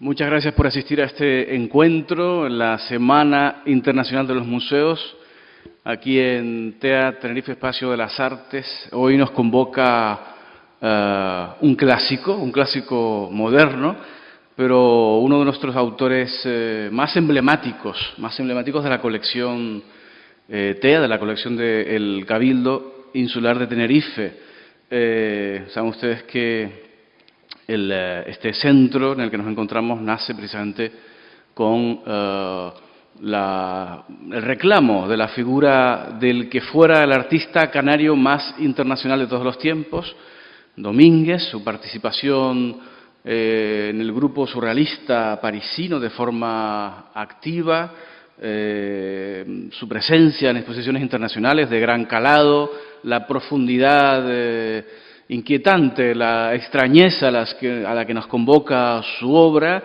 Muchas gracias por asistir a este encuentro en la Semana Internacional de los Museos, aquí en TEA Tenerife Espacio de las Artes. Hoy nos convoca un clásico moderno, pero uno de nuestros autores más emblemáticos de la colección TEA, de la colección del Cabildo Insular de Tenerife. Saben ustedes que este centro en el que nos encontramos nace precisamente con el reclamo de la figura del que fuera el artista canario más internacional de todos los tiempos, Domínguez, su participación en el grupo surrealista parisino de forma activa, su presencia en exposiciones internacionales de gran calado, la profundidad inquietante, la extrañeza a la que nos convoca su obra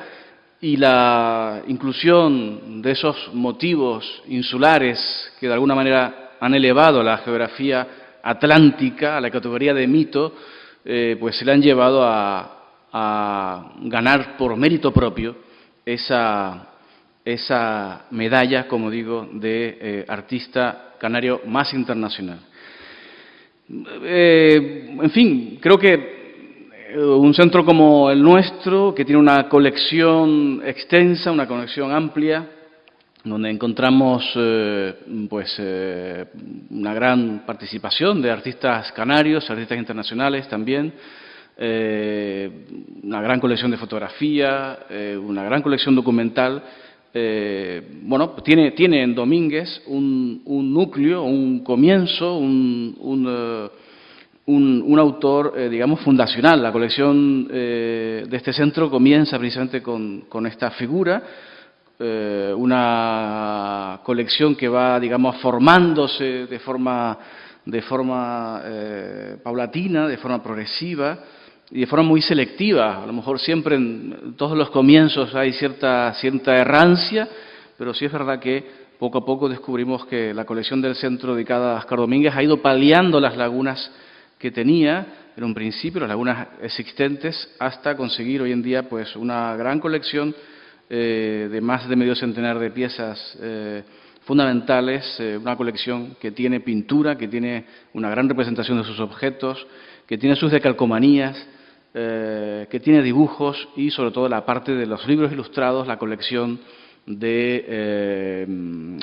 y la inclusión de esos motivos insulares que de alguna manera han elevado la geografía atlántica a la categoría de mito, pues se le han llevado a ganar por mérito propio esa medalla, como digo, de artista canario más internacional. En fin, creo que un centro como el nuestro, que tiene una colección extensa, una colección amplia, donde encontramos una gran participación de artistas canarios, artistas internacionales también, una gran colección de fotografía, una gran colección documental. Tiene en Domínguez un núcleo, un comienzo, un autor, digamos, fundacional. La colección de este centro comienza precisamente con esta figura, una colección que va, digamos, formándose de forma paulatina, de forma progresiva y de forma muy selectiva. A lo mejor siempre en todos los comienzos hay cierta errancia, pero sí es verdad que poco a poco descubrimos que la colección del centro dedicada a Óscar Domínguez ha ido paliando las lagunas que tenía en un principio, las lagunas existentes, hasta conseguir hoy en día pues una gran colección de más de medio centenar de piezas fundamentales, una colección que tiene pintura, que tiene una gran representación de sus objetos, que tiene sus decalcomanías, que tiene dibujos y sobre todo la parte de los libros ilustrados, la colección de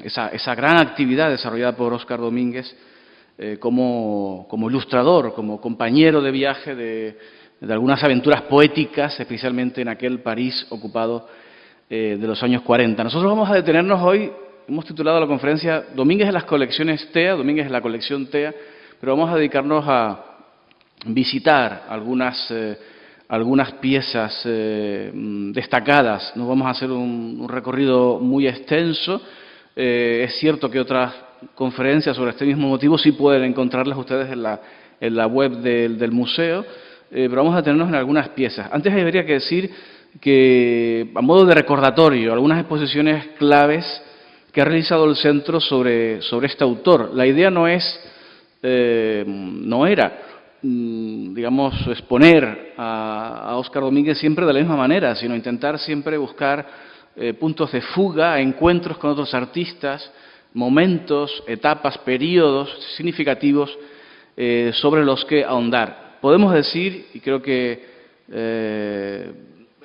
esa gran actividad desarrollada por Óscar Domínguez como ilustrador, como compañero de viaje de algunas aventuras poéticas, especialmente en aquel París ocupado de los años 40. Nosotros vamos a detenernos hoy, hemos titulado la conferencia Domínguez en las colecciones TEA, Domínguez en la colección TEA, pero vamos a dedicarnos a visitar algunas piezas destacadas. No vamos a hacer un recorrido muy extenso. Es cierto que otras conferencias sobre este mismo motivo sí pueden encontrarlas ustedes en la web del museo, pero vamos a detenernos en algunas piezas. Antes habría que decir que, a modo de recordatorio, algunas exposiciones claves que ha realizado el centro sobre este autor. La idea no era, digamos, exponer a Óscar Domínguez siempre de la misma manera, sino intentar siempre buscar puntos de fuga, encuentros con otros artistas, momentos, etapas, periodos significativos sobre los que ahondar. Podemos decir, y creo que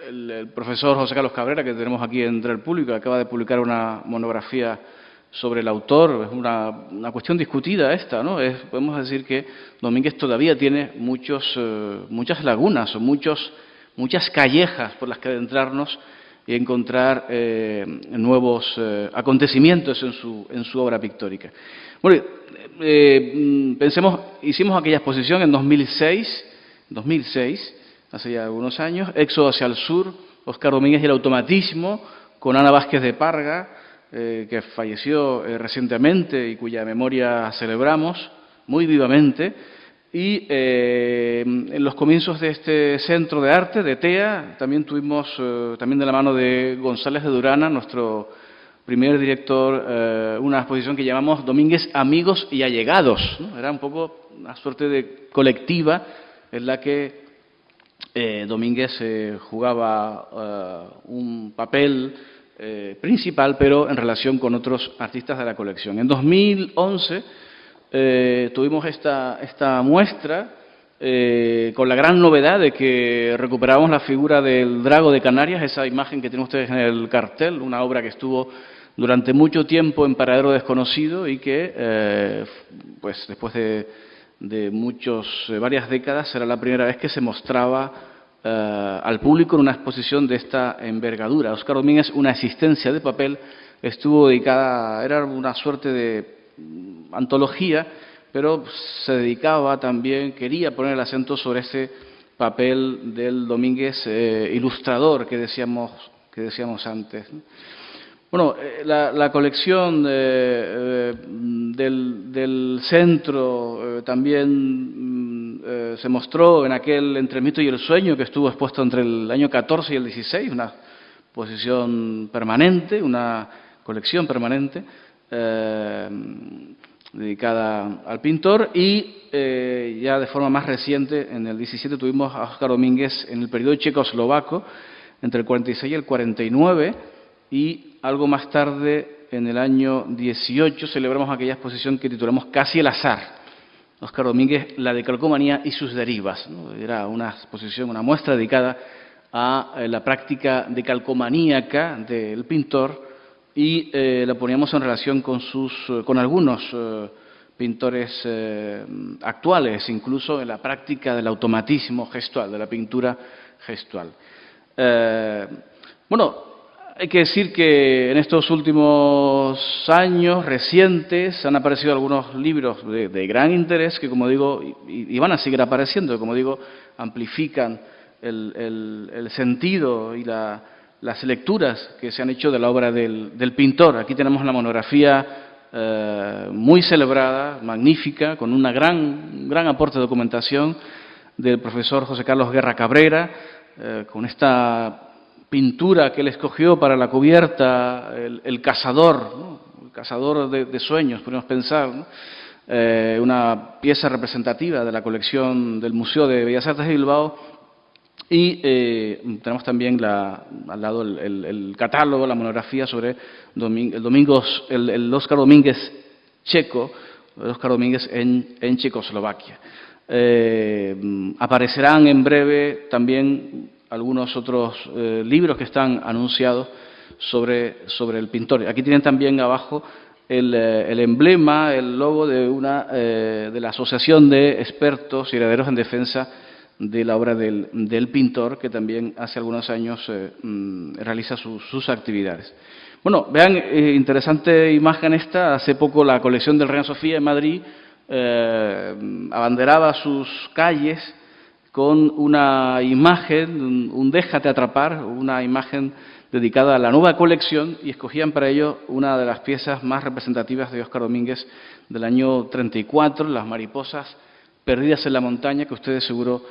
el profesor José Carlos Cabrera, que tenemos aquí entre el público, acaba de publicar una monografía sobre el autor, es una cuestión discutida esta, ¿no? Podemos decir que Domínguez todavía tiene muchas lagunas o muchas callejas por las que adentrarnos y encontrar nuevos acontecimientos en su obra pictórica. Bueno, hicimos aquella exposición en 2006, hace ya algunos años, Éxodo hacia el sur, Óscar Domínguez y el automatismo, con Ana Vázquez de Parga, que falleció recientemente y cuya memoria celebramos muy vivamente. Y en los comienzos de este centro de arte, de TEA, también tuvimos, también de la mano de González de Durana, nuestro primer director, una exposición que llamamos Domínguez, Amigos y Allegados, ¿no? Era un poco una suerte de colectiva en la que Domínguez jugaba un papel principal, pero en relación con otros artistas de la colección. En 2011 tuvimos esta muestra con la gran novedad de que recuperamos la figura del Drago de Canarias, esa imagen que tienen ustedes en el cartel, una obra que estuvo durante mucho tiempo en paradero desconocido y que, pues después de varias décadas, era la primera vez que se mostraba al público en una exposición de esta envergadura. Óscar Domínguez, una existencia de papel, estuvo dedicada, era una suerte de antología, pero se dedicaba también, quería poner el acento sobre ese papel del Domínguez ilustrador que decíamos antes, ¿no? Bueno, la colección del centro también se mostró en aquel Entre el mito y el sueño que estuvo expuesto entre el año 14 y el 16, una exposición permanente, una colección permanente dedicada al pintor, y ya de forma más reciente, en el 17, tuvimos a Óscar Domínguez en el periodo checoslovaco, entre el 46 y el 49, y algo más tarde, en el año 18, celebramos aquella exposición que titulamos Casi el azar, Óscar Domínguez, la decalcomanía y sus derivas, ¿no? Era una exposición, una muestra dedicada a la práctica decalcomaníaca del pintor, y la poníamos en relación con algunos pintores actuales, incluso en la práctica del automatismo gestual, de la pintura gestual. Bueno, hay que decir que en estos últimos años recientes han aparecido algunos libros de gran interés que, como digo, y van a seguir apareciendo, que, como digo, amplifican el sentido y las lecturas que se han hecho de la obra del pintor. Aquí tenemos la monografía muy celebrada, magnífica, con un gran aporte de documentación del profesor José Carlos Guerra Cabrera, con esta pintura que él escogió para la cubierta, el cazador, ¿no? El cazador de sueños, podemos pensar, ¿no? Una pieza representativa de la colección del Museo de Bellas Artes de Bilbao, y tenemos también al lado el catálogo, la monografía sobre el Óscar Domínguez checo, el Óscar Domínguez en Checoslovaquia. Aparecerán en breve también algunos otros libros que están anunciados sobre el pintor. Aquí tienen también abajo el emblema, el logo de la Asociación de Expertos y Herederos en Defensa de la obra del pintor, que también hace algunos años realiza sus actividades. Bueno, vean, interesante imagen esta. Hace poco la colección del Reina Sofía en Madrid abanderaba sus calles con una imagen, un déjate atrapar, una imagen dedicada a la nueva colección, y escogían para ello una de las piezas más representativas de Óscar Domínguez del año 34, Las mariposas perdidas en la montaña, que ustedes seguro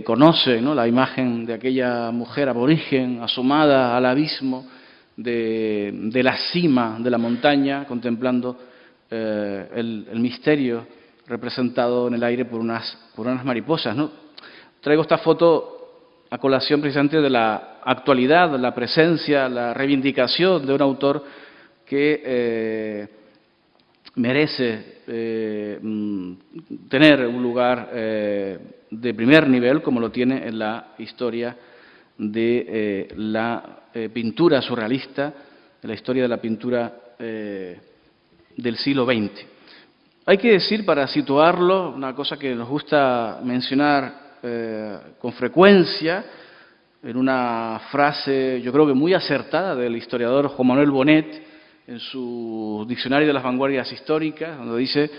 conocen, ¿no? La imagen de aquella mujer aborigen asomada al abismo de la cima de la montaña, contemplando el misterio representado en el aire por unas mariposas, ¿no? Traigo esta foto a colación precisamente de la actualidad, de la presencia, la reivindicación de un autor que merece tener un lugar de primer nivel, como lo tiene en la historia de la pintura surrealista, en la historia de la pintura del siglo XX. Hay que decir, para situarlo, una cosa que nos gusta mencionar con frecuencia, en una frase, yo creo que muy acertada, del historiador Juan Manuel Bonet, en su Diccionario de las Vanguardias Históricas, donde dice: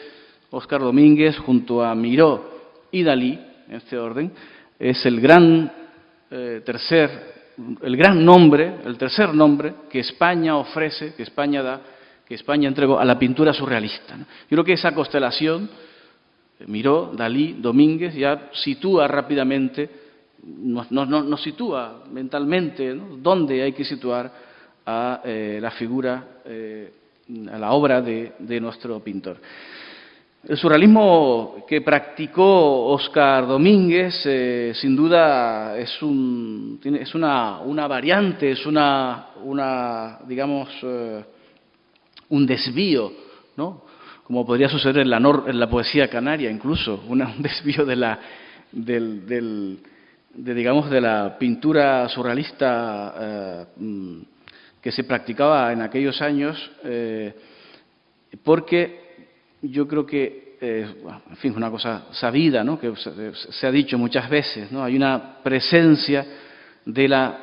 Óscar Domínguez, junto a Miró y Dalí, en este orden, es el tercer nombre que España ofrece, que España da, que España entregó a la pintura surrealista, ¿no? Yo creo que esa constelación, Miró, Dalí, Domínguez, ya sitúa rápidamente, nos sitúa mentalmente, ¿no?, dónde hay que situar a la figura, a la obra de nuestro pintor. El surrealismo que practicó Óscar Domínguez, sin duda, es una variante, es digamos, un desvío, ¿no? Como podría suceder en la poesía canaria, incluso, un desvío digamos, de la pintura surrealista que se practicaba en aquellos años, porque yo creo que, en fin, es una cosa sabida, ¿no?, que se ha dicho muchas veces, ¿no? Hay una presencia de la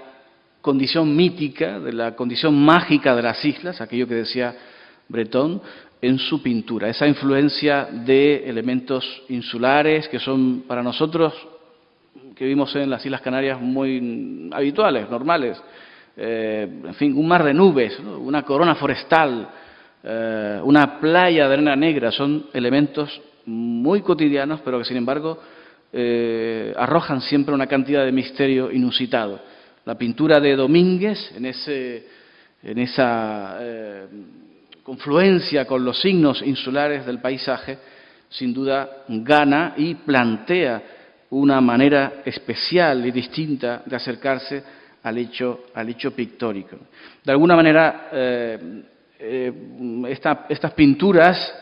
condición mítica, de la condición mágica de las islas, aquello que decía Breton, en su pintura. Esa influencia de elementos insulares que son para nosotros, que vivimos en las Islas Canarias, muy habituales, normales. En fin, un mar de nubes, ¿no?, una corona forestal, una playa de arena negra, son elementos muy cotidianos, pero que sin embargo arrojan siempre una cantidad de misterio inusitado. La pintura de Domínguez, en esa confluencia con los signos insulares del paisaje, sin duda gana y plantea una manera especial y distinta de acercarse al hecho pictórico. De alguna manera, estas pinturas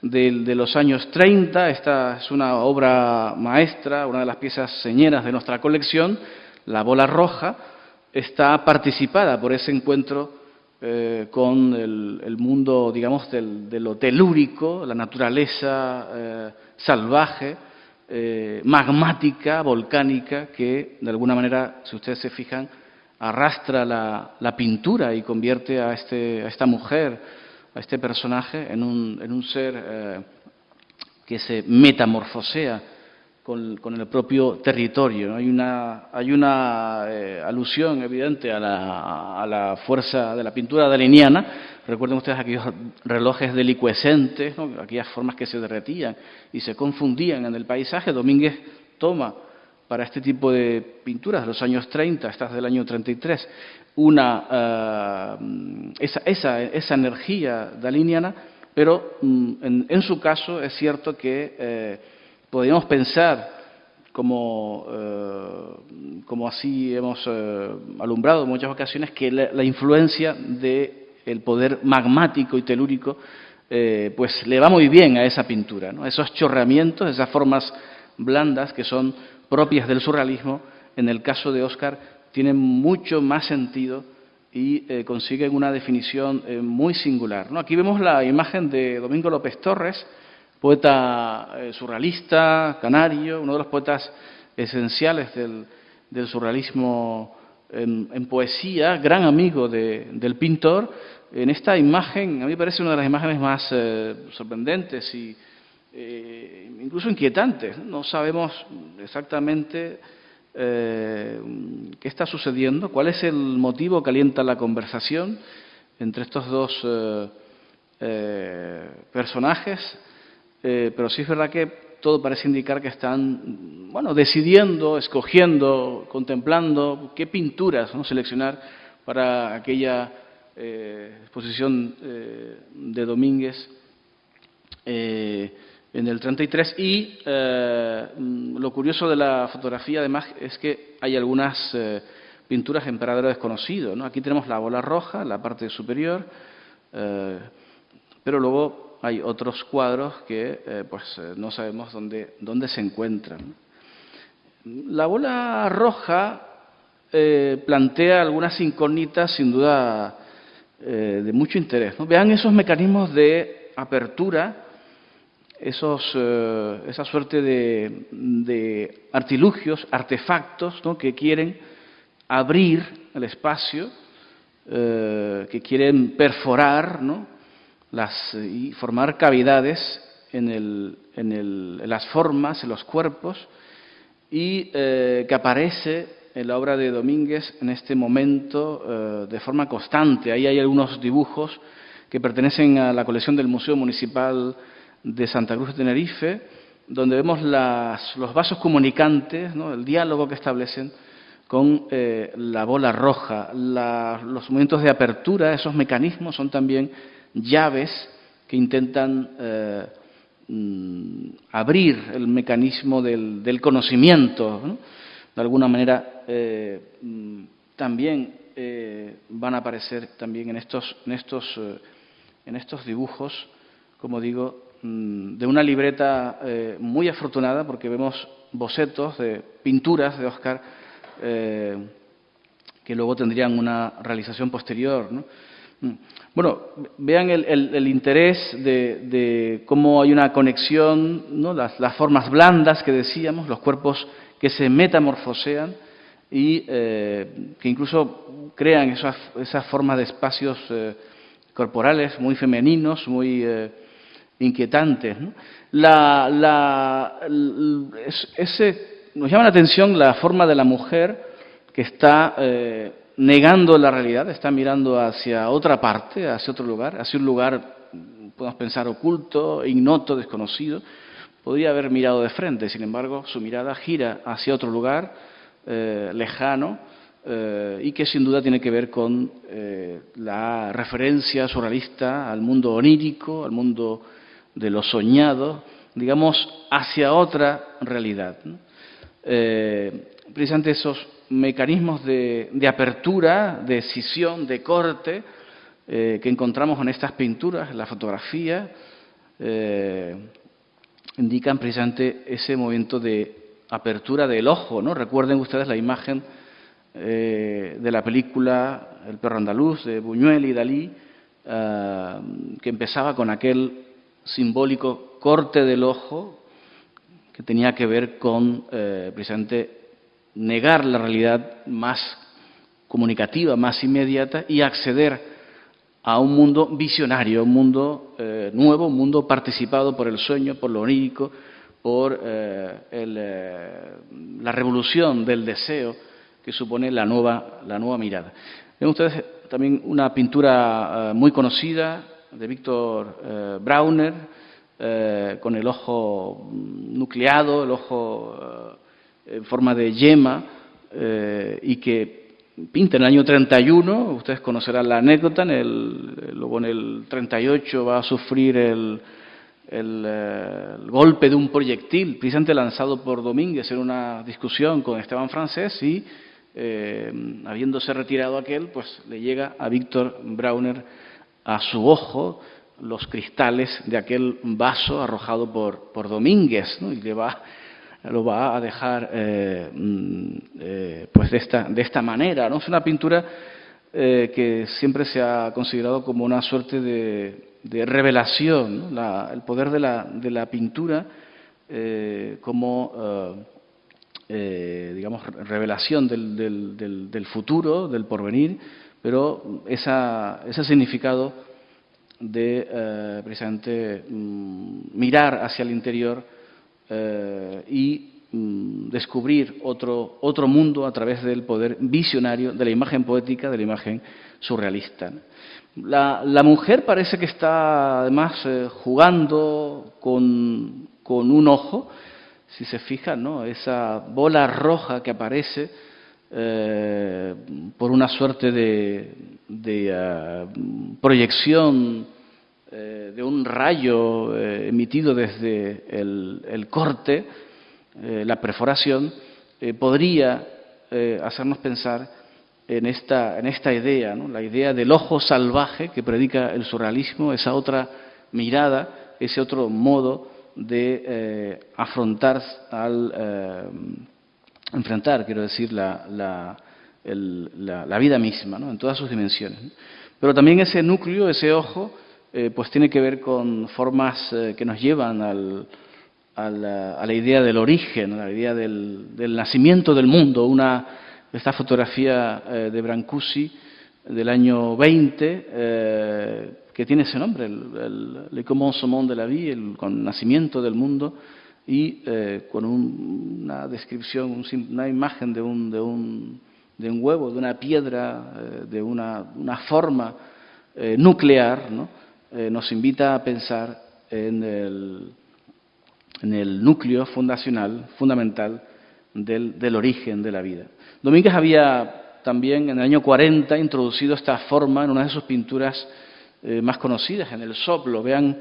de los años 30, esta es una obra maestra, una de las piezas señeras de nuestra colección, La bola roja, está participada por ese encuentro con el mundo, digamos, de lo telúrico, la naturaleza salvaje, magmática, volcánica, que de alguna manera, si ustedes se fijan, arrastra la pintura y convierte a esta mujer, a este personaje, en un ser que se metamorfosea con el propio territorio, ¿no? Hay una alusión evidente a la fuerza de la pintura daliniana. Recuerden ustedes aquellos relojes delicuescentes, ¿no?, aquellas formas que se derretían y se confundían en el paisaje. Domínguez toma para este tipo de pinturas de los años 30, estas del año 33, esa energía daliniana, pero en su caso es cierto que podríamos pensar, como así hemos alumbrado en muchas ocasiones, que la influencia del poder magmático y telúrico pues le va muy bien a esa pintura, ¿no? Esos chorreamientos, esas formas blandas que son propias del surrealismo, en el caso de Óscar, tienen mucho más sentido y consiguen una definición muy singular, ¿no? Aquí vemos la imagen de Domingo López Torres, poeta surrealista, canario, uno de los poetas esenciales del surrealismo en poesía, gran amigo del pintor. En esta imagen, a mí me parece una de las imágenes más sorprendentes y incluso inquietantes. No sabemos exactamente qué está sucediendo, cuál es el motivo que alienta la conversación entre estos dos personajes. Pero sí es verdad que todo parece indicar que están, bueno, decidiendo, escogiendo, contemplando qué pinturas, ¿no?, seleccionar para aquella exposición de Domínguez en el 33. Y lo curioso de la fotografía, además, es que hay algunas pinturas en paradero desconocido, ¿no? Aquí tenemos la bola roja, la parte superior, pero luego hay otros cuadros que no sabemos dónde se encuentran. La bola roja plantea algunas incógnitas, sin duda, de mucho interés, ¿no? Vean esos mecanismos de apertura, esa suerte de artilugios, artefactos, ¿no?, que quieren abrir el espacio, que quieren perforar, ¿no?, y formar cavidades en las formas, en los cuerpos, y que aparece en la obra de Domínguez en este momento de forma constante. Ahí hay algunos dibujos que pertenecen a la colección del Museo Municipal de Santa Cruz de Tenerife, donde vemos los vasos comunicantes, ¿no?, el diálogo que establecen con la bola roja. Los movimientos de apertura, esos mecanismos son también llaves que intentan abrir el mecanismo del conocimiento, ¿no? De alguna manera también van a aparecer también en estos dibujos, como digo, de una libreta muy afortunada, porque vemos bocetos de pinturas de Oscar que luego tendrían una realización posterior, ¿no? Bueno, vean el interés de cómo hay una conexión, ¿no? Las formas blandas que decíamos, los cuerpos que se metamorfosean y que incluso crean esas formas de espacios corporales muy femeninos, muy inquietantes, ¿no? Nos llama la atención la forma de la mujer que está negando la realidad, está mirando hacia otra parte, hacia otro lugar, hacia un lugar, podemos pensar, oculto, ignoto, desconocido. Podría haber mirado de frente, sin embargo, su mirada gira hacia otro lugar, lejano, y que sin duda tiene que ver con la referencia surrealista al mundo onírico, al mundo de lo soñado, digamos, hacia otra realidad, ¿no? Precisamente esos mecanismos de apertura, de escisión, de corte, que encontramos en estas pinturas, en la fotografía, indican precisamente ese movimiento de apertura del ojo, ¿no? Recuerden ustedes la imagen de la película El perro andaluz, de Buñuel y Dalí, que empezaba con aquel simbólico corte del ojo que tenía que ver con precisamente negar la realidad más comunicativa, más inmediata y acceder a un mundo visionario, un mundo nuevo, un mundo participado por el sueño, por lo onírico, por la revolución del deseo que supone la nueva mirada. Ven ustedes también una pintura muy conocida de Victor Brauner, con el ojo nucleado, el ojo en forma de yema, y que pinta en el año 31, ustedes conocerán la anécdota, luego en el 38 va a sufrir el golpe de un proyectil, precisamente lanzado por Domínguez en una discusión con Esteban Francés, y habiéndose retirado aquel, pues le llega a Victor Brauner a su ojo los cristales de aquel vaso arrojado por Domínguez, ¿no? Y lo va a dejar pues de esta manera, ¿no? Es una pintura que siempre se ha considerado como una suerte de revelación, ¿no? El poder de la pintura como digamos revelación del futuro, del porvenir, pero ese significado de precisamente mirar hacia el interior y descubrir otro mundo a través del poder visionario de la imagen poética, de la imagen surrealista. La mujer parece que está además jugando con un ojo, si se fijan, ¿no? Esa bola roja que aparece por una suerte de proyección de un rayo emitido desde el corte, la perforación, podría hacernos pensar en esta idea, ¿no? La idea del ojo salvaje que predica el surrealismo, esa otra mirada, ese otro modo de enfrentar, quiero decir, la vida misma, ¿no? En todas sus dimensiones, ¿no? Pero también ese núcleo, ese ojo, pues tiene que ver con formas que nos llevan a la idea del origen, a la idea del nacimiento del mundo. Esta fotografía de Brancusi del año 20, que tiene ese nombre, Le commencement de la vie, el nacimiento del mundo, y con una descripción, una imagen de un huevo, de una piedra, de una forma nuclear, ¿no? Nos invita a pensar en el núcleo fundamental del origen de la vida. Domínguez había también en el año 40 introducido esta forma en una de sus pinturas más conocidas, en el soplo. Vean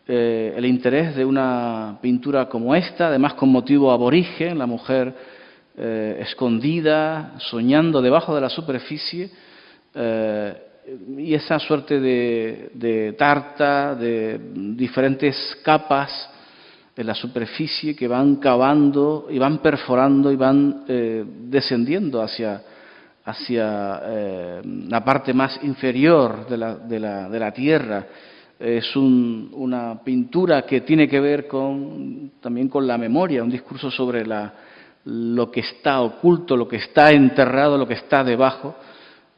el interés de una pintura como esta, además con motivo aborigen, la mujer escondida, soñando debajo de la superficie, y esa suerte de tarta, de diferentes capas en la superficie que van cavando y van perforando y van descendiendo hacia la parte más inferior de la tierra. Es una pintura que tiene que ver también con la memoria, un discurso sobre lo que está oculto, lo que está enterrado, lo que está debajo,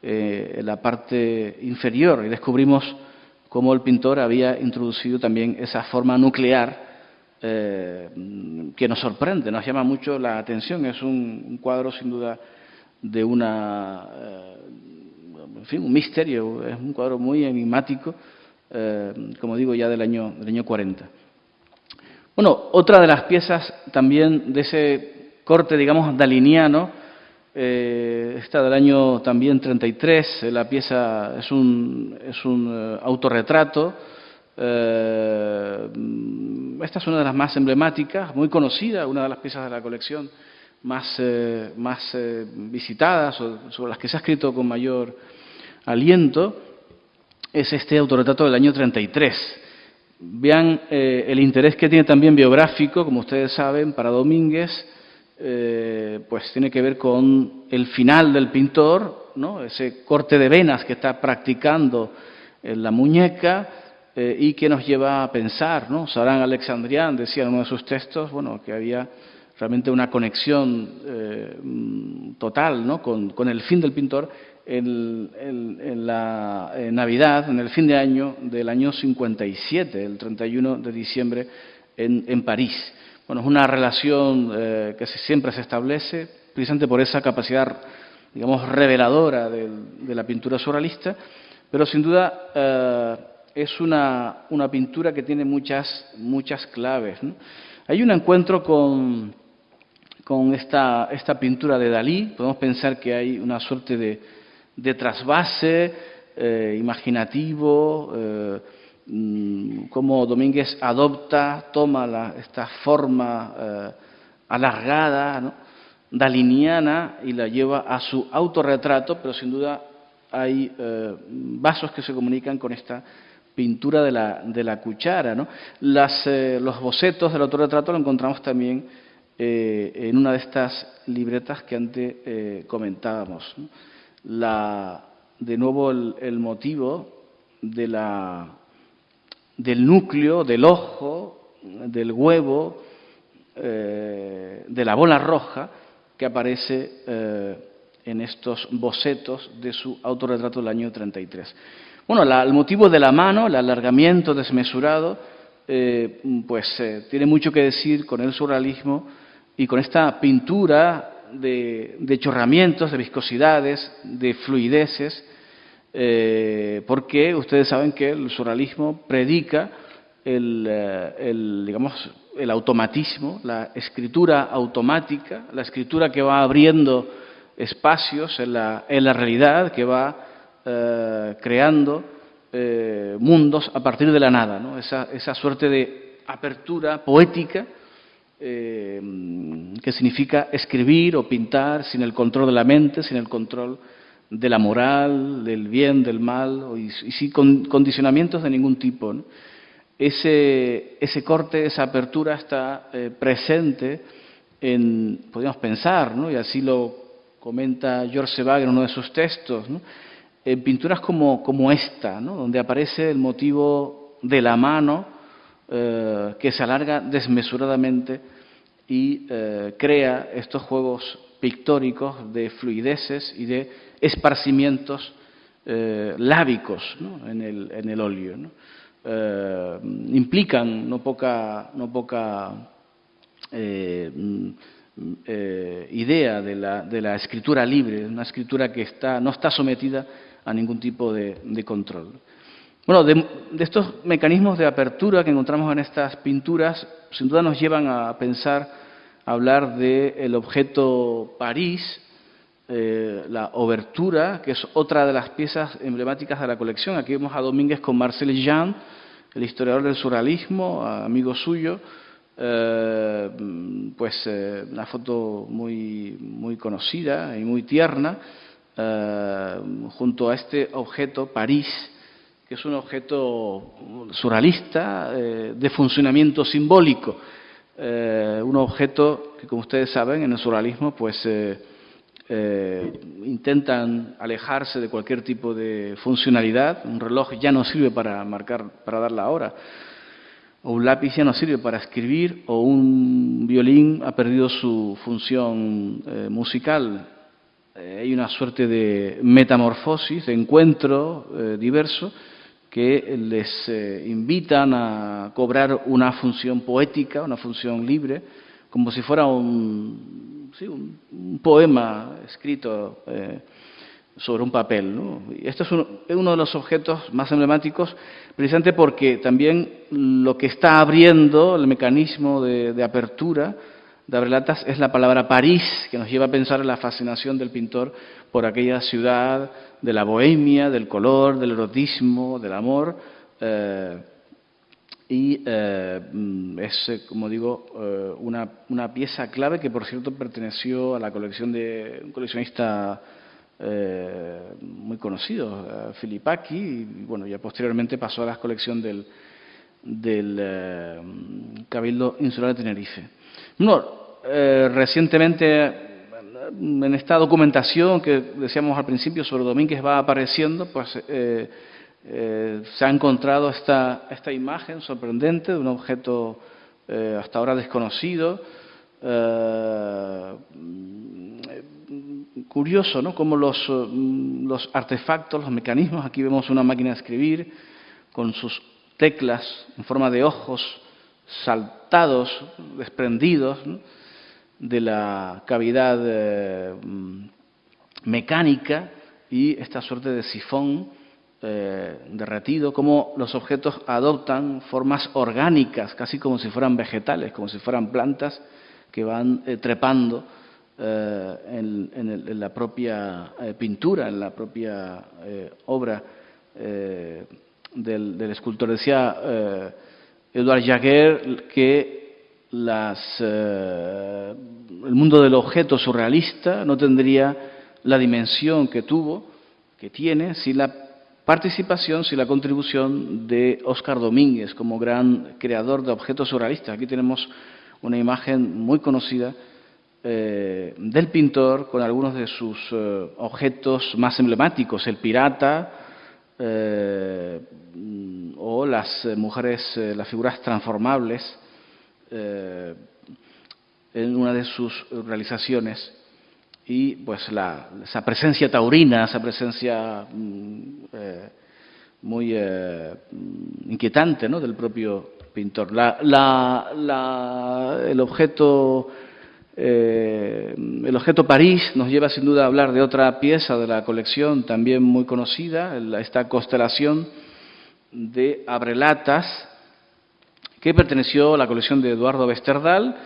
en la parte inferior. Y descubrimos cómo el pintor había introducido también esa forma nuclear que nos sorprende, nos llama mucho la atención. Es un cuadro, sin duda, de un misterio. Es un cuadro muy enigmático, como digo, ya del año 40. Bueno, otra de las piezas también de ese corte, digamos, daliniano, esta del año también 33, la pieza es un autorretrato. Esta es una de las más emblemáticas, muy conocida, una de las piezas de la colección más visitadas, o sobre las que se ha escrito con mayor aliento, es este autorretrato del año 33. Vean el interés que tiene también biográfico, como ustedes saben, para Domínguez, pues tiene que ver con el final del pintor, ¿no? Ese corte de venas que está practicando en la muñeca, y que nos lleva a pensar, ¿no? Saran Alexandrián decía en uno de sus textos, bueno, que había realmente una conexión total, ¿no? con el fin del pintor en la Navidad, en el fin de año del año 57, el 31 de diciembre en París. Bueno, es una relación que siempre se establece, precisamente por esa capacidad, digamos, reveladora de la pintura surrealista, pero sin duda es una pintura que tiene muchas claves, ¿no? Hay un encuentro con esta pintura de Dalí. Podemos pensar que hay una suerte de trasvase imaginativo, cómo Domínguez toma esta forma alargada, ¿no? Daliniana, y la lleva a su autorretrato, pero sin duda hay vasos que se comunican con esta pintura de la cuchara, ¿no? Los bocetos del autorretrato lo encontramos también en una de estas libretas que antes comentábamos, ¿no? De nuevo el motivo del núcleo, del ojo, del huevo, de la bola roja que aparece en estos bocetos de su autorretrato del año 33. Bueno, el motivo de la mano, el alargamiento desmesurado, tiene mucho que decir con el surrealismo y con esta pintura de chorramientos, de viscosidades, de fluideces, porque ustedes saben que el surrealismo predica el automatismo, la escritura automática, la escritura que va abriendo espacios en la realidad, que va creando mundos a partir de la nada, ¿no? Esa suerte de apertura poética que significa escribir o pintar sin el control de la mente, sin el control de la moral, del bien, del mal, y sin condicionamientos de ningún tipo, ¿no? Ese corte, esa apertura está presente podríamos pensar, ¿no? Y así lo comenta George Sebag en uno de sus textos, ¿no? En pinturas como esta, ¿no? Donde aparece el motivo de la mano que se alarga desmesuradamente y crea estos juegos pictóricos de fluideces y de esparcimientos lábicos, ¿no? en el óleo, ¿no? Implican no poca idea de la escritura libre, una escritura que no está sometida a ningún tipo de control. Bueno, de estos mecanismos de apertura que encontramos en estas pinturas, sin duda nos llevan a pensar, a hablar del objeto París, la obertura, que es otra de las piezas emblemáticas de la colección. Aquí vemos a Domínguez con Marcel Jean el historiador del surrealismo, amigo suyo, una foto muy conocida y muy tierna, junto a este objeto, París, que es un objeto surrealista de funcionamiento simbólico, un objeto que, como ustedes saben, en el surrealismo intentan alejarse de cualquier tipo de funcionalidad. Un reloj ya no sirve para dar la hora, o un lápiz ya no sirve para escribir, o un violín ha perdido su función musical. Hay una suerte de metamorfosis, de encuentro diverso, que les invitan a cobrar una función poética, una función libre, como si fuera un poema escrito sobre un papel, ¿no? Y este es uno de los objetos más emblemáticos, precisamente porque también lo que está abriendo el mecanismo de apertura de Abrelatas es la palabra París, que nos lleva a pensar en la fascinación del pintor por aquella ciudad de la bohemia, del color, del erotismo, del amor. Es, como digo, una pieza clave que, por cierto, perteneció a la colección de un coleccionista muy conocido, Filipacchi, y bueno, ya posteriormente pasó a la colección del Cabildo Insular de Tenerife. Recientemente, en esta documentación que decíamos al principio sobre Domínguez va apareciendo, se ha encontrado esta imagen sorprendente de un objeto hasta ahora desconocido. Curioso, ¿no?, como los artefactos, los mecanismos. Aquí vemos una máquina de escribir con sus teclas en forma de ojos saltados, desprendidos, ¿no?, de la cavidad mecánica, y esta suerte de sifón derretido, como los objetos adoptan formas orgánicas, casi como si fueran vegetales, como si fueran plantas que van trepando en la propia pintura, en la propia obra del escultor. Decía Edouard Jaguer que el mundo del objeto surrealista no tendría la dimensión que tiene, sin la participación, sin la contribución de Óscar Domínguez como gran creador de objetos surrealistas. Aquí tenemos una imagen muy conocida del pintor con algunos de sus objetos más emblemáticos, el pirata o las mujeres, las figuras transformables, en una de sus realizaciones. Y esa presencia taurina, esa presencia muy inquietante, ¿no?, del propio pintor. El objeto París nos lleva sin duda a hablar de otra pieza de la colección también muy conocida, esta constelación de Abrelatas, que perteneció a la colección de Eduardo Westerdal,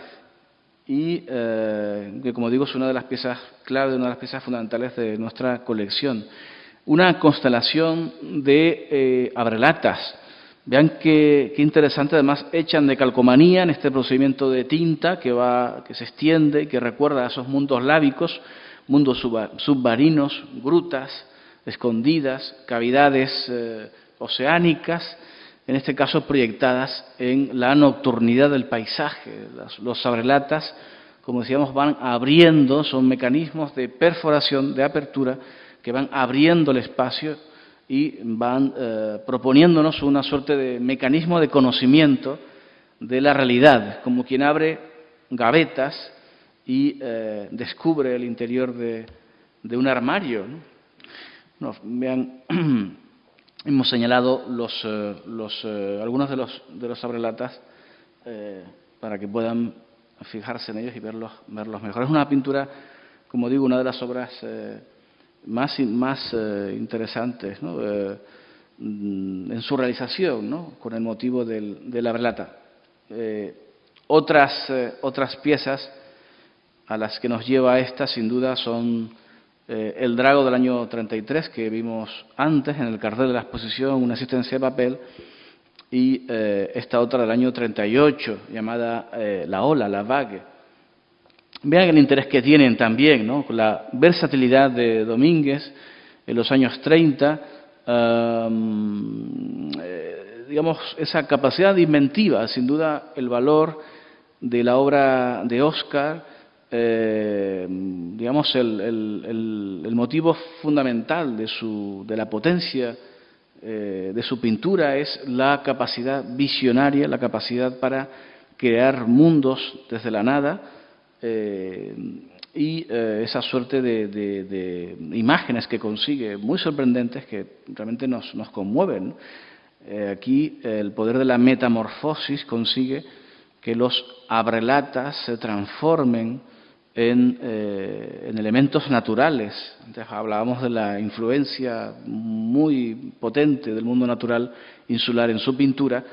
y que, como digo, es una de las piezas clave, una de las piezas fundamentales de nuestra colección. Una constelación de Abrelatas. Vean qué interesante, además echan de calcomanía en este procedimiento de tinta que se extiende y que recuerda a esos mundos lábicos, mundos submarinos, grutas escondidas, cavidades oceánicas, en este caso proyectadas en la nocturnidad del paisaje. Los abrelatas, como decíamos, van abriendo, son mecanismos de perforación, de apertura, que van abriendo el espacio y van proponiéndonos una suerte de mecanismo de conocimiento de la realidad, como quien abre gavetas y descubre el interior de un armario, ¿no? Vean, hemos señalado algunos de los abrelatas para que puedan fijarse en ellos y verlos mejor. Es una pintura, como digo, una de las obras más interesantes, ¿no?, en su realización, ¿no?, con el motivo del abrelata. Otras piezas a las que nos lleva esta, sin duda, son el Drago del año 33, que vimos antes en el cartel de la exposición, una existencia de papel, y esta otra del año 38, llamada La Ola, La Vague. Vean el interés que tienen también, ¿no? Con la versatilidad de Domínguez en los años 30, digamos, esa capacidad inventiva, sin duda el valor de la obra de Oscar, digamos, el motivo fundamental de la potencia de su pintura es la capacidad visionaria, la capacidad para crear mundos desde la nada, y esa suerte de imágenes que consigue, muy sorprendentes, que realmente nos conmueven, ¿no? Aquí el poder de la metamorfosis consigue que los abrelatas se transformen en elementos naturales. Antes hablábamos de la influencia muy potente del mundo natural insular en su pintura,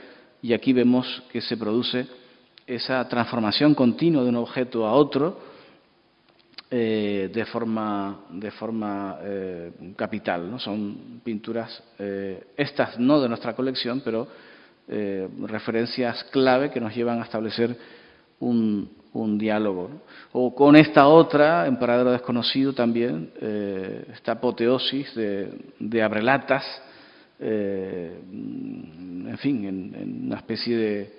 y aquí vemos que se produce esa transformación continua de un objeto a otro de forma capital, ¿no? Son pinturas, estas no de nuestra colección, pero referencias clave que nos llevan a establecer un diálogo, ¿no? O con esta otra, en Paradero Desconocido también, esta apoteosis de abrelatas, en fin, en una especie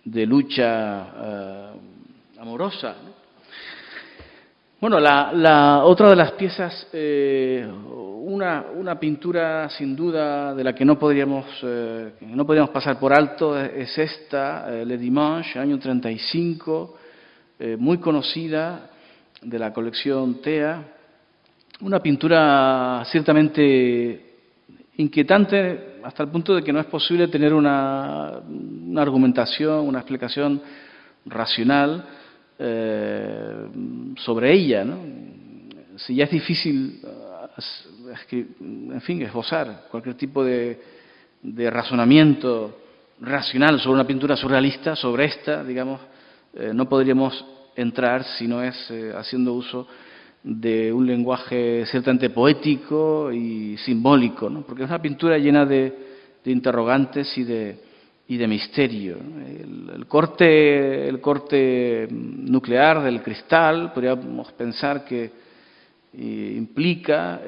de lucha amorosa, ¿no? Bueno, la otra de las piezas, una pintura sin duda de la que no podríamos pasar por alto, es esta, Le Dimanche, año 35, muy conocida, de la colección TEA, una pintura ciertamente inquietante hasta el punto de que no es posible tener una argumentación, una explicación racional sobre ella, ¿no? Si ya es difícil, en fin, esbozar cualquier tipo de razonamiento racional sobre una pintura surrealista, sobre esta, digamos, no podríamos entrar si no es haciendo uso de un lenguaje ciertamente poético y simbólico, ¿no? Porque es una pintura llena de interrogantes y de misterio, ¿no? El corte nuclear del cristal, podríamos pensar que implica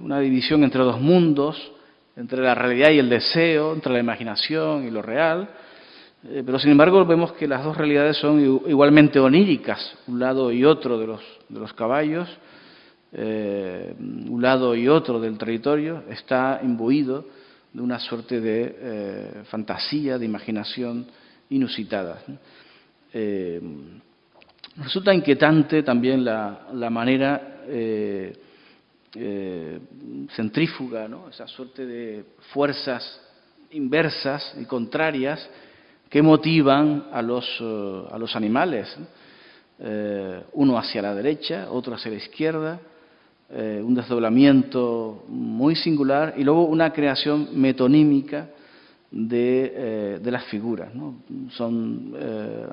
una división entre dos mundos, entre la realidad y el deseo, entre la imaginación y lo real, pero sin embargo vemos que las dos realidades son igualmente oníricas, un lado y otro de los caballos, un lado y otro del territorio está imbuido de una suerte de fantasía, de imaginación inusitada, ¿no? Resulta inquietante también la manera centrífuga, ¿no? Esa suerte de fuerzas inversas y contrarias que motivan a los animales, ¿no? Uno hacia la derecha, otro hacia la izquierda, un desdoblamiento muy singular y luego una creación metonímica de las figuras, ¿no? Son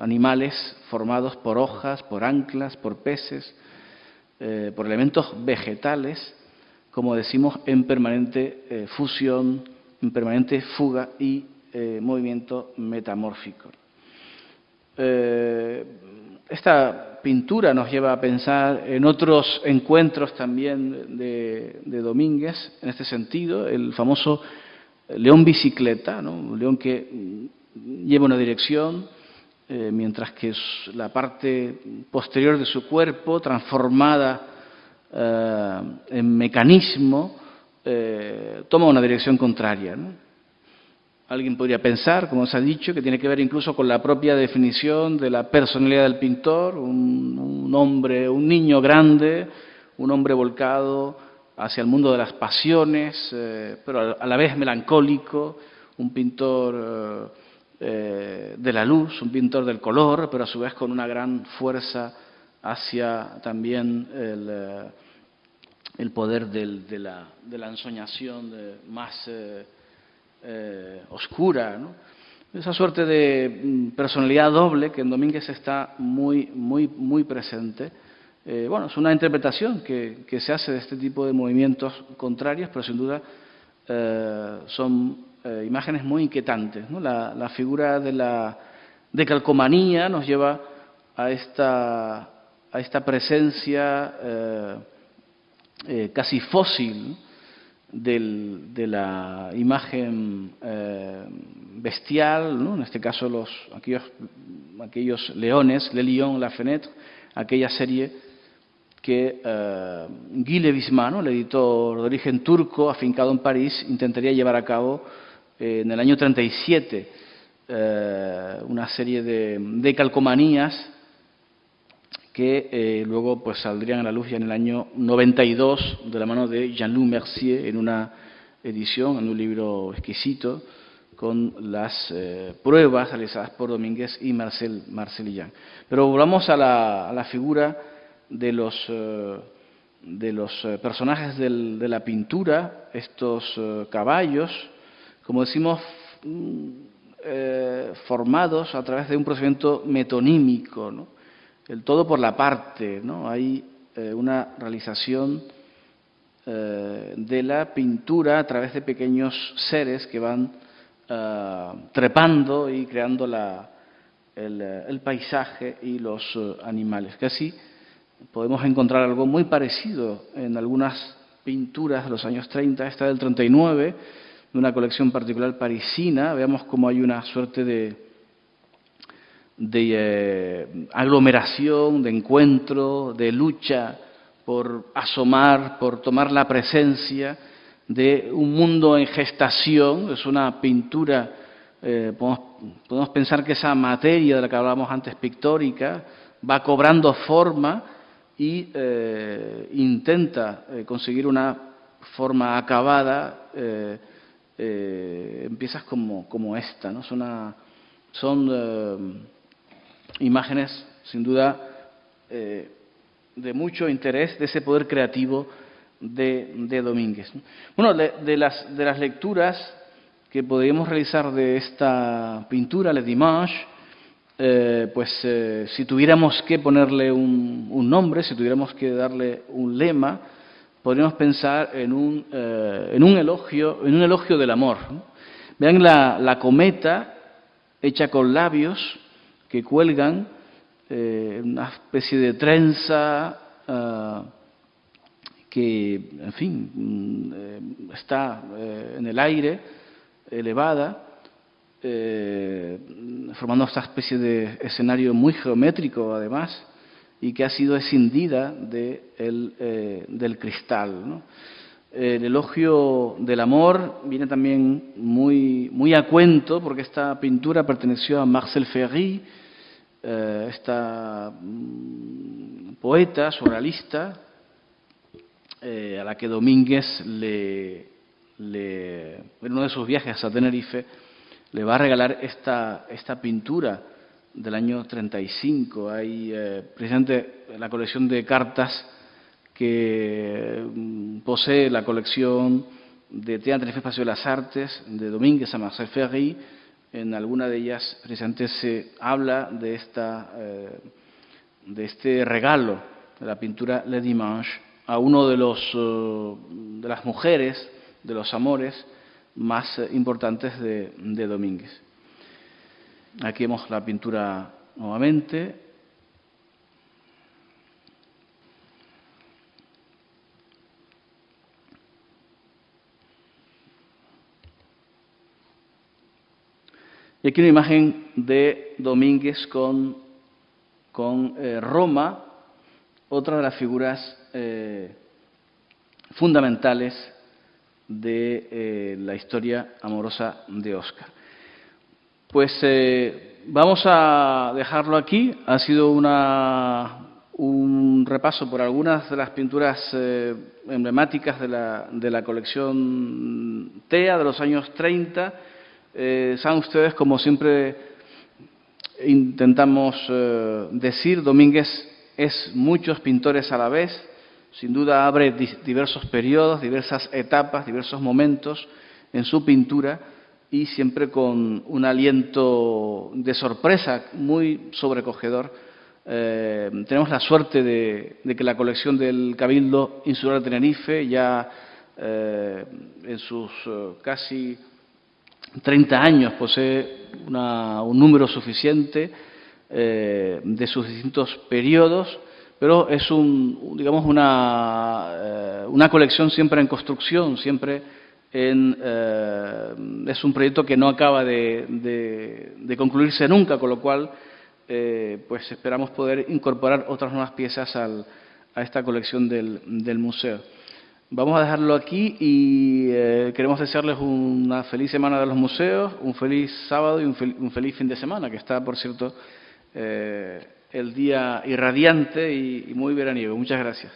animales formados por hojas, por anclas, por peces, por elementos vegetales, como decimos, en permanente fusión, en permanente fuga y movimiento metamórfico. Esta pintura nos lleva a pensar en otros encuentros también de Domínguez, en este sentido, el famoso león bicicleta, ¿no? Un león que lleva una dirección, mientras que la parte posterior de su cuerpo, transformada en mecanismo, toma una dirección contraria, ¿no? Alguien podría pensar, como se ha dicho, que tiene que ver incluso con la propia definición de la personalidad del pintor, un hombre, un niño grande, un hombre volcado hacia el mundo de las pasiones, pero a la vez melancólico, un pintor de la luz, un pintor del color, pero a su vez con una gran fuerza hacia también el poder de la ensoñación más oscura, ¿no? Esa suerte de personalidad doble que en Domínguez está muy presente. Bueno, es una interpretación que se hace de este tipo de movimientos contrarios, pero sin duda son imágenes muy inquietantes, ¿no? La figura de la calcomanía nos lleva a esta presencia casi fósil de la imagen bestial, ¿no? En este caso aquellos leones, Le Lion, La Fenêtre, aquella serie que Guy Lévisman, ¿no?, el editor de origen turco afincado en París, intentaría llevar a cabo en el año 37, una serie de calcomanías que luego pues saldrían a la luz ya en el año 92 de la mano de Jean-Loup Mercier en una edición, en un libro exquisito, con las pruebas realizadas por Domínguez y Marcel Jan. Pero volvamos a la figura de los personajes de la pintura, estos caballos, como decimos, formados a través de un procedimiento metonímico, ¿no? El todo por la parte, ¿no? Hay una realización de la pintura a través de pequeños seres que van trepando y creando el paisaje y los animales. Casi podemos encontrar algo muy parecido en algunas pinturas de los años 30, esta del 39, de una colección particular parisina. Veamos cómo hay una suerte de aglomeración, de encuentro, de lucha por asomar, por tomar la presencia de un mundo en gestación. Es una pintura, podemos pensar que esa materia de la que hablábamos antes, pictórica, va cobrando forma y intenta conseguir una forma acabada en piezas como esta, ¿no? Son imágenes, sin duda, de mucho interés, de ese poder creativo de Domínguez. Bueno, de las lecturas que podríamos realizar de esta pintura, Le Dimanche, si tuviéramos que ponerle un nombre, si tuviéramos que darle un lema, podríamos pensar en un elogio del amor, ¿no? Vean la cometa hecha con labios que cuelgan, una especie de trenza que, en fin, está en el aire, elevada, formando esta especie de escenario muy geométrico, además, y que ha sido escindida del cristal, ¿no? El elogio del amor viene también muy a cuento, porque esta pintura perteneció a Marcel Ferry, esta poeta surrealista, a la que Domínguez en uno de sus viajes a Tenerife le va a regalar esta pintura del año 35. Hay precisamente la colección de cartas que posee la colección de Théâtre Espacio de las Artes de Domínguez a Marcel Ferry. En alguna de ellas precisamente se habla de este regalo de la pintura Le Dimanche a uno de las mujeres, de los amores más importantes de Domínguez. Aquí vemos la pintura nuevamente. Y aquí una imagen de Domínguez con Roma, otra de las figuras fundamentales de la historia amorosa de Oscar. Pues vamos a dejarlo aquí. Ha sido un repaso por algunas de las pinturas emblemáticas de la colección TEA de los años 30. Saben ustedes, como siempre intentamos decir, Domínguez es muchos pintores a la vez. Sin duda abre diversos periodos, diversas etapas, diversos momentos en su pintura, y siempre con un aliento de sorpresa muy sobrecogedor. Tenemos la suerte de que la colección del Cabildo Insular de Tenerife, ya en sus casi 30 años, posee un número suficiente de sus distintos periodos, pero es digamos una colección siempre en construcción, siempre es un proyecto que no acaba de concluirse nunca, con lo cual pues esperamos poder incorporar otras nuevas piezas a esta colección del museo. Vamos a dejarlo aquí y queremos desearles una feliz semana de los museos, un feliz sábado y un feliz fin de semana, que está, por cierto, el día irradiante y muy veraniego. Muchas gracias.